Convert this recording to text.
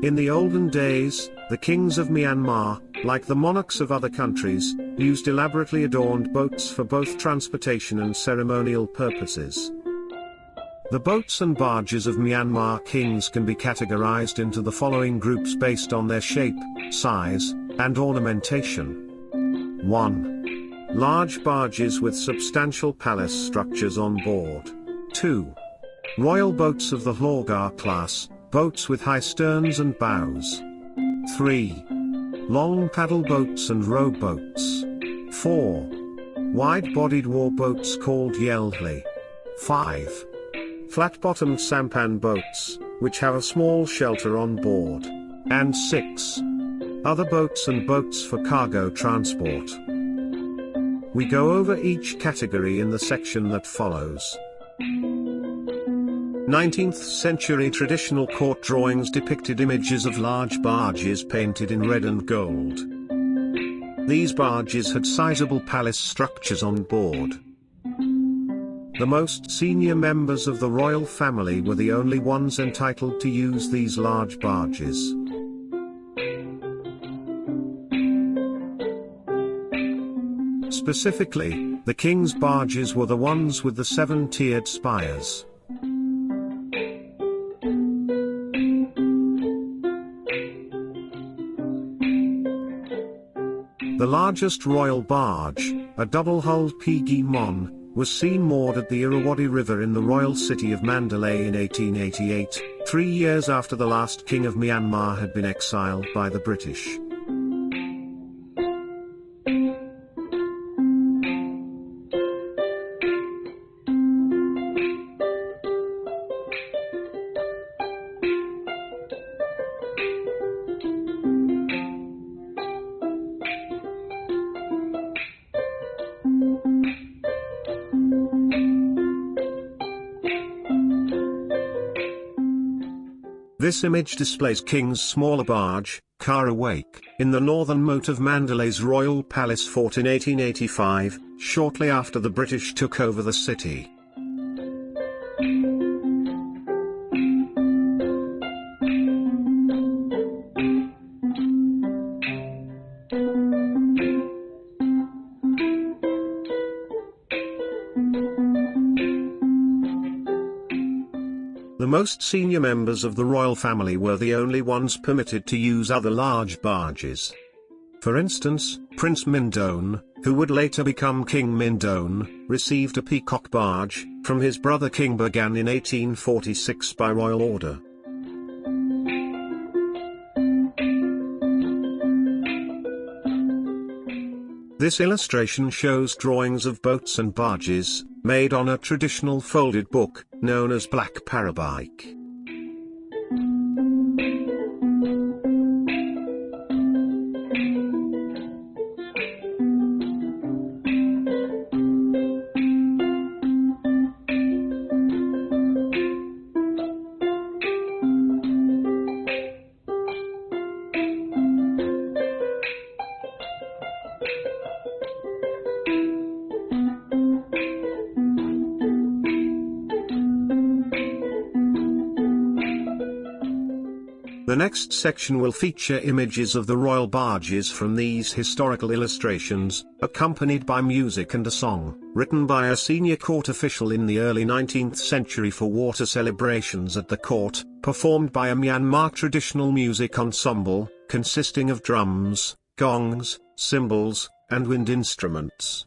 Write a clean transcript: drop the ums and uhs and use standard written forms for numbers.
In the olden days, the kings of Myanmar, like the monarchs of other countries, used elaborately adorned boats for both transportation and ceremonial purposes. The boats and barges of Myanmar kings can be categorized into the following groups based on their shape, size, and ornamentation. 1. Large barges with substantial palace structures on board. 2. Royal boats of the Hlogar class, boats with high sterns and bows. 3. Long paddle boats and rowboats. 4. Wide-bodied war boats called Yeldli. 5. Flat-bottomed sampan boats, which have a small shelter on board. And 6. Other boats and boats for cargo transport. We go over each category in the section that follows. 19th century traditional court drawings depicted images of large barges painted in red and gold. These barges had sizable palace structures on board. The most senior members of the royal family were the only ones entitled to use these large barges. Specifically, the king's barges were the ones with the 7-tiered spires. The largest royal barge, a double-hulled Pigi Mon, was seen moored at the Irrawaddy River in the royal city of Mandalay in 1888, 3 years after the last king of Myanmar had been exiled by the British. This image displays King's smaller barge, Kara Wake, in the northern moat of Mandalay's Royal Palace Fort in 1885, shortly after the British took over the city. The most senior members of the royal family were the only ones permitted to use other large barges. For instance, Prince Mindone, who would later become King Mindone, received a peacock barge from his brother King Bagan in 1846 by royal order. This illustration shows drawings of boats and barges, made on a traditional folded book, known as Black Parabike. The next section will feature images of the royal barges from these historical illustrations, accompanied by music and a song, written by a senior court official in the early 19th century for water celebrations at the court, performed by a Myanmar traditional music ensemble, consisting of drums, gongs, cymbals, and wind instruments.